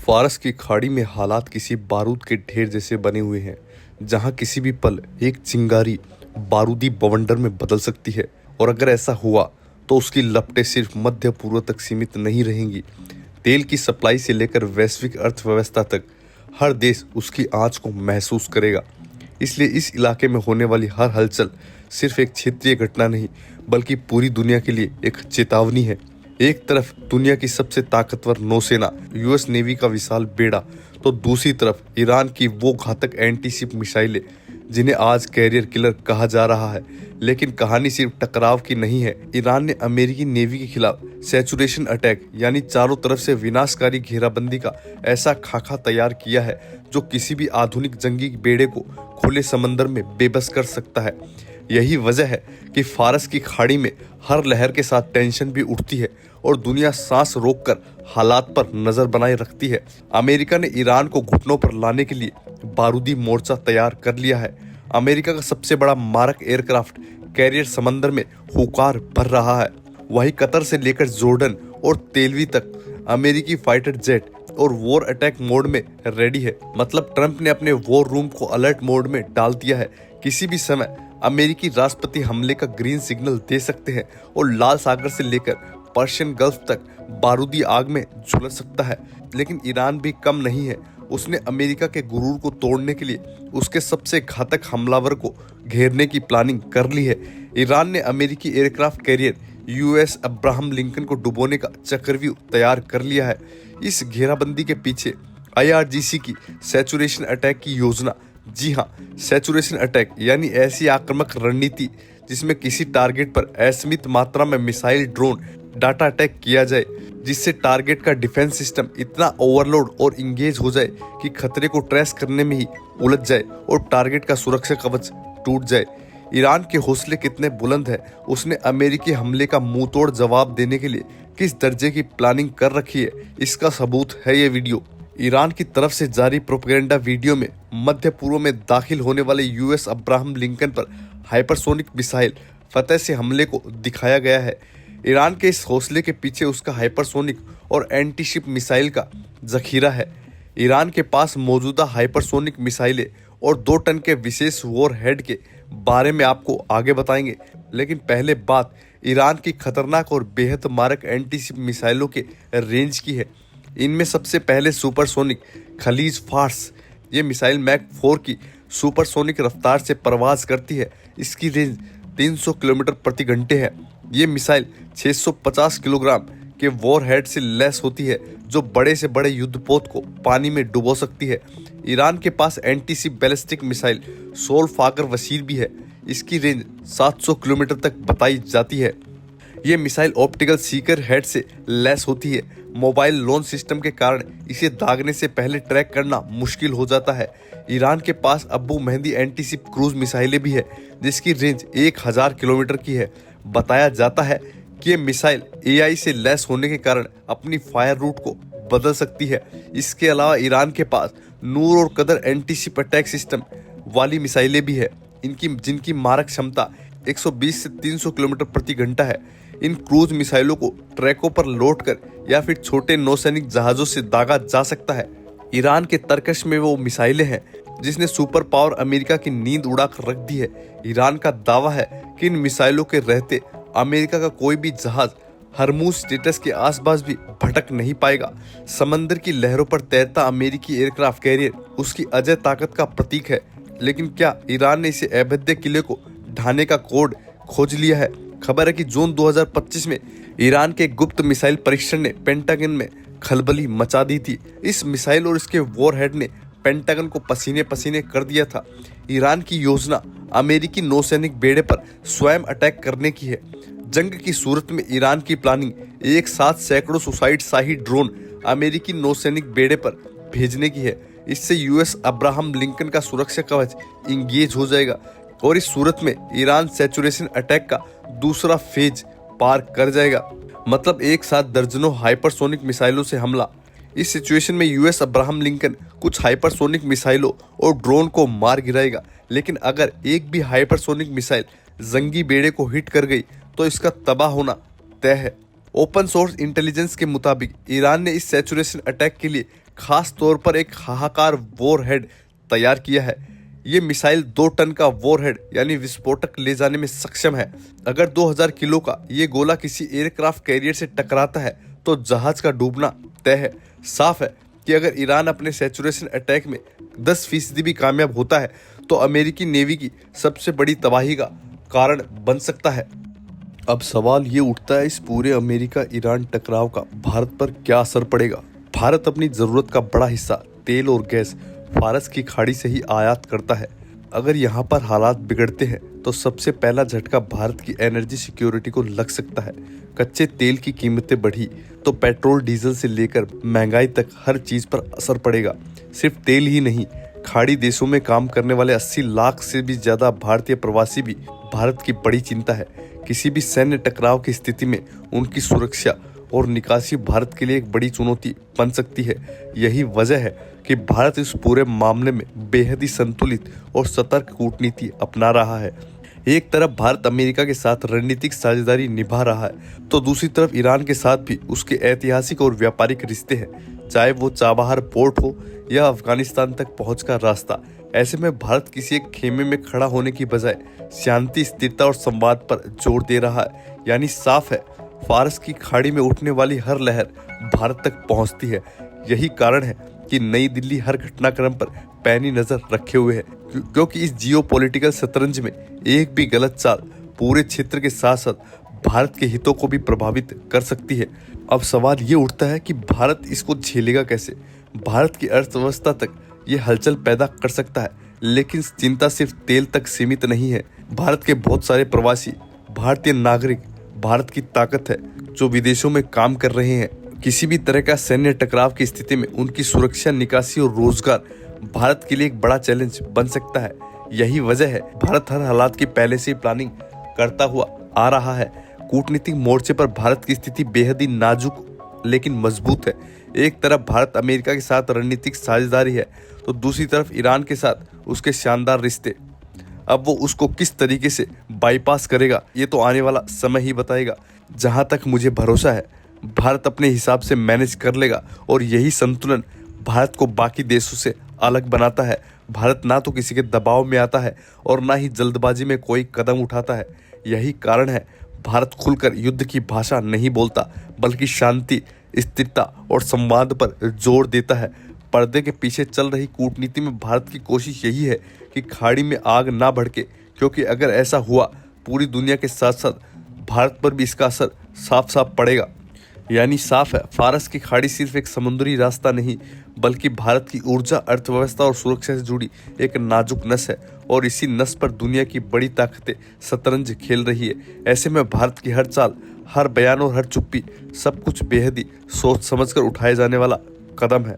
फारस की खाड़ी में हालात किसी बारूद के ढेर जैसे बने हुए हैं, जहां किसी भी पल एक चिंगारी बारूदी बवंडर में बदल सकती है। और अगर ऐसा हुआ तो उसकी लपटें सिर्फ मध्य पूर्व तक सीमित नहीं रहेंगी। तेल की सप्लाई से लेकर वैश्विक अर्थव्यवस्था तक हर देश उसकी आंच को महसूस करेगा। इसलिए इस इलाके में होने वाली हर हलचल सिर्फ एक क्षेत्रीय घटना नहीं, बल्कि पूरी दुनिया के लिए एक चेतावनी है। एक तरफ दुनिया की सबसे ताकतवर नौसेना यूएस नेवी का विशाल बेड़ा, तो दूसरी तरफ ईरान की वो घातक एंटी शिप मिसाइलें जिन्हें आज कैरियर किलर कहा जा रहा है। लेकिन कहानी सिर्फ टकराव की नहीं है। ईरान ने अमेरिकी नेवी के खिलाफ सैचुरेशन अटैक यानी चारों तरफ से विनाशकारी घेराबंदी का ऐसा खाका तैयार किया है जो किसी भी आधुनिक जंगी बेड़े को खुले समंदर में बेबस कर सकता है। यही वजह है कि फारस की खाड़ी में हर लहर के साथ टेंशन भी उठती है और दुनिया सांस रोककर हालात पर नजर बनाए रखती है। अमेरिका ने ईरान को घुटनों पर लाने के लिए बारूदी मोर्चा तैयार कर लिया है। अमेरिका का सबसे बड़ा मारक एयरक्राफ्ट कैरियर समंदर में हुंकार भर रहा है। वहीं कतर से लेकर जॉर्डन और तेलवी तक अमेरिकी फाइटर जेट और वॉर अटैक मोड में रेडी है। मतलब ट्रंप ने अपने वॉर रूम को अलर्ट मोड में डाल दिया है। किसी भी समय अमेरिकी राष्ट्रपति हमले का ग्रीन सिग्नल दे सकते हैं और लाल सागर से लेकर पर्शियन गल्फ तक बारूदी आग में झुलस सकता है। लेकिन ईरान भी कम नहीं है। उसने अमेरिका के गुरूर को तोड़ने के लिए उसके सबसे घातक हमलावर को घेरने की प्लानिंग कर ली है। ईरान ने अमेरिकी aircraft carrier US Abraham Lincoln को डुबोने का चक्रव्यूह तैयार कर लिया है। इस घेराबंदी के पीछे आईआरजीसी की सैचुरेशन अटैक की योजना। जी हाँ, सैचुरेशन अटैक यानी ऐसी आक्रामक रणनीति जिसमें किसी टारगेट पर असीमित मात्रा में मिसाइल, ड्रोन, डाटा अटैक किया जाए, जिससे टारगेट का डिफेंस सिस्टम इतना ओवरलोड और इंगेज हो जाए कि खतरे को ट्रेस करने में ही उलझ जाए और टारगेट का सुरक्षा कवच टूट जाए। ईरान के हौसले कितने बुलंद है, उसने अमेरिकी हमले का मुंह तोड़ जवाब देने के लिए किस दर्जे की प्लानिंग कर रखी है, इसका सबूत है ये वीडियो। ईरान की तरफ से जारी प्रोपेगेंडा वीडियो में मध्य पूर्व में दाखिल होने वाले यूएस अब्राहम लिंकन पर हाइपरसोनिक मिसाइल फतह से हमले को दिखाया गया है। ईरान के इस हौसले के पीछे उसका हाइपरसोनिक और एंटी शिप मिसाइल का जखीरा है। ईरान के पास मौजूदा हाइपरसोनिक मिसाइलें और 2 टन के विशेष वॉर हेड के बारे में आपको आगे बताएंगे। लेकिन पहले बात ईरान की खतरनाक और बेहद मारक एंटी शिप मिसाइलों के रेंज की है। इनमें सबसे पहले सुपरसोनिक खलीज फार्स। ये मिसाइल मैक 4 की सुपरसोनिक रफ्तार से परवाज करती है। इसकी रेंज 300 किलोमीटर प्रति घंटे है। ये मिसाइल 650 किलोग्राम के वॉर हेड से लैस होती है, जो बड़े से बड़े युद्धपोत को पानी में डुबो सकती है। ईरान के पास anti ship ballistic missile सोलफागर Wasir भी है। इसकी रेंज 700 किलोमीटर तक बताई जाती है। ये मिसाइल ऑप्टिकल सीकर हेड से लैस होती है। मोबाइल लॉन्च सिस्टम के कारण इसे दागने से पहले ट्रैक करना मुश्किल हो जाता है। ईरान के पास अब्बू मेहंदी एंटी शिप क्रूज मिसाइलें भी है, जिसकी रेंज 1000 किलोमीटर की है। बताया जाता है कि ये मिसाइल एआई से लैस होने के कारण अपनी फायर रूट को बदल सकती है। इसके अलावा ईरान के पास नूर और कदर एंटी शिप अटैक सिस्टम वाली मिसाइलें भी है, जिनकी मारक क्षमता 120 से 300 किलोमीटर प्रति घंटा है। इन क्रूज मिसाइलों को ट्रैकों पर लोड कर या फिर छोटे नौसैनिक जहाजों से दागा जा सकता है। ईरान के तरकश में वो मिसाइलें हैं जिसने सुपर पावर अमेरिका की नींद उड़ा कर रख दी है। ईरान का दावा है कि इन मिसाइलों के रहते अमेरिका का कोई भी जहाज हरमुज स्टेटस के आसपास भी भटक नहीं पाएगा। समंदर की लहरों पर तैरता अमेरिकी एयरक्राफ्ट कैरियर उसकी अजय ताकत का प्रतीक है। लेकिन क्या ईरान ने इसे अभेद्य किले को ढाने का कोड खोज लिया है? खबर है कि जून 2025 में ईरान के गुप्त मिसाइल परीक्षण ने पेंटागन में खलबली मचा दी थी। इस मिसाइल और इसके वॉरहेड ने पेंटागन को पसीने पसीने कर दिया था। ईरान की योजना अमेरिकी नौसैनिक बेड़े पर स्वयं अटैक करने की है। जंग की सूरत में ईरान की प्लानिंग एक साथ सैकड़ों सुसाइड शाही ड्रोन अमेरिकी नौसैनिक बेड़े पर भेजने की है। इससे यूएस अब्राहम लिंकन का सुरक्षा कवच इंगेज हो जाएगा और इस सूरत में ईरान सैचुरेशन अटैक का दूसरा फेज पार कर जाएगा। मतलब एक साथ दर्जनों हाइपरसोनिक मिसाइलों से हमला। इस सिचुएशन में यूएस अब्राहम लिंकन कुछ हाइपरसोनिक मिसाइलों और ड्रोन को मार गिराएगा। लेकिन अगर एक भी हाइपरसोनिक मिसाइल जंगी बेड़े को हिट कर गई तो इसका तबाह होना तय है। ओपन सोर्स इंटेलिजेंस के मुताबिक ईरान ने इस सैचुरेशन अटैक के लिए खास तौर पर एक हाहाकार वॉरहेड तैयार किया है। ये मिसाइल 2 टन का वॉरहेड यानी विस्फोटक ले जाने में सक्षम है। अगर 2000 किलो का ये गोला किसी एयरक्राफ्ट कैरियर से टकराता है तो जहाज का डूबना तय है। साफ है कि अगर ईरान अपने सैचुरेशन अटैक में 10% भी कामयाब होता है तो अमेरिकी नेवी की सबसे बड़ी तबाही का कारण बन सकता है। अब सवाल ये उठता है, इस पूरे अमेरिका ईरान टकराव का भारत पर क्या असर पड़ेगा। भारत अपनी जरूरत का बड़ा हिस्सा तेल और गैस फारस की खाड़ी से ही आयात करता है। अगर यहाँ पर हालात बिगड़ते हैं तो सबसे पहला झटका भारत की एनर्जी सिक्योरिटी को लग सकता है। कच्चे तेल की कीमतें बढ़ी तो पेट्रोल डीजल से लेकर महंगाई तक हर चीज पर असर पड़ेगा। सिर्फ तेल ही नहीं, खाड़ी देशों में काम करने वाले 80 लाख से भी ज्यादा भारतीय प्रवासी भी भारत की बड़ी चिंता है। किसी भी सैन्य टकराव की स्थिति में उनकी सुरक्षा और निकासी भारत के लिए एक बड़ी चुनौती बन सकती है। यही वजह है कि भारत इस पूरे मामले में बेहद ही संतुलित और सतर्क कूटनीति अपना रहा है। एक तरफ भारत अमेरिका के साथ रणनीतिक साझेदारी निभा रहा है तो दूसरी तरफ ईरान के साथ भी उसके ऐतिहासिक और व्यापारिक रिश्ते हैं, चाहे वो चाबहार पोर्ट हो या अफगानिस्तान तक पहुंच का रास्ता। ऐसे में भारत किसी एक खेमे में खड़ा होने की बजाय शांति, स्थिरता और संवाद पर जोर दे रहा है। यानी साफ है, फारस की खाड़ी में उठने वाली हर लहर भारत तक पहुंचती है। यही कारण है कि नई दिल्ली हर घटनाक्रम पर पैनी नजर रखे हुए है, क्योंकि इस जियोपॉलिटिकल शतरंज में एक भी गलत चाल पूरे क्षेत्र के साथ साथ भारत के हितों को भी प्रभावित कर सकती है। अब सवाल ये उठता है कि भारत इसको झेलेगा कैसे। भारत की अर्थव्यवस्था तक ये हलचल पैदा कर सकता है, लेकिन चिंता सिर्फ तेल तक सीमित नहीं है। भारत के बहुत सारे प्रवासी भारतीय नागरिक भारत की ताकत है जो विदेशों में काम कर रहे हैं। किसी भी तरह का सैन्य टकराव की स्थिति में उनकी सुरक्षा, निकासी और रोजगार भारत के लिए एक बड़ा चैलेंज बन सकता है। यही वजह है भारत हर हालात की पहले से ही प्लानिंग करता हुआ आ रहा है। कूटनीतिक मोर्चे पर भारत की स्थिति बेहद ही नाजुक लेकिन मजबूत है। एक तरफ भारत अमेरिका के साथ रणनीतिक साझेदारी है तो दूसरी तरफ ईरान के साथ उसके शानदार रिश्ते। अब वो उसको किस तरीके से बाईपास करेगा ये तो आने वाला समय ही बताएगा। जहां तक मुझे भरोसा है भारत अपने हिसाब से मैनेज कर लेगा और यही संतुलन भारत को बाकी देशों से अलग बनाता है। भारत ना तो किसी के दबाव में आता है और ना ही जल्दबाजी में कोई कदम उठाता है। यही कारण है भारत खुलकर युद्ध की भाषा नहीं बोलता, बल्कि शांति, स्थिरता और संवाद पर जोर देता है। पर्दे के पीछे चल रही कूटनीति में भारत की कोशिश यही है कि खाड़ी में आग ना भड़के, क्योंकि अगर ऐसा हुआ पूरी दुनिया के साथ साथ भारत पर भी इसका असर साफ साफ पड़ेगा। यानी साफ है, फारस की खाड़ी सिर्फ एक समुद्री रास्ता नहीं बल्कि भारत की ऊर्जा, अर्थव्यवस्था और सुरक्षा से जुड़ी एक नाजुक नस है और इसी नस पर दुनिया की बड़ी ताकतें शतरंज खेल रही है। ऐसे में भारत की हर चाल, हर बयान और हर चुप्पी सब कुछ बेहद ही सोच समझकर उठाए जाने वाला कदम है।